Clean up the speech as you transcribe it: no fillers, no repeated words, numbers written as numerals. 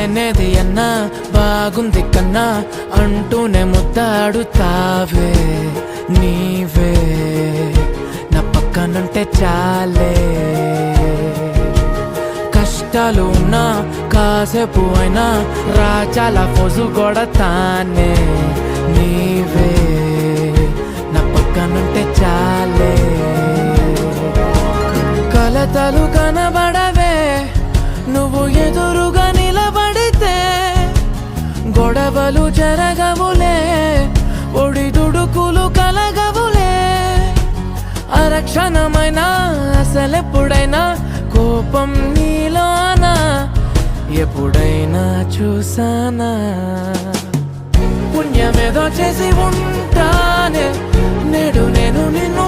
లేనేది అన్నా బాగుంది కన్నా అంటూనే ముద్దాడుతావే నీవే నా పక్కనుంటే చాలే కష్టాలు ఉన్నా కాసేపు అయినా రాజాల ఫోజు కొడతానే నీవే నా పక్కనుంటే చాలే కలతలు కనబడవే నువ్వు ఎదురుగా నిలబడితే గొడవలు జరగవులే ఒడిదుడుకులు కలగవులే అరక్షణమైనా అసలెప్పుడైనా కోపం నీలోనా ఎప్పుడైనా చూసానా పుణ్యమేదో చేసి ఉంటానే నేడు నేను నిన్ను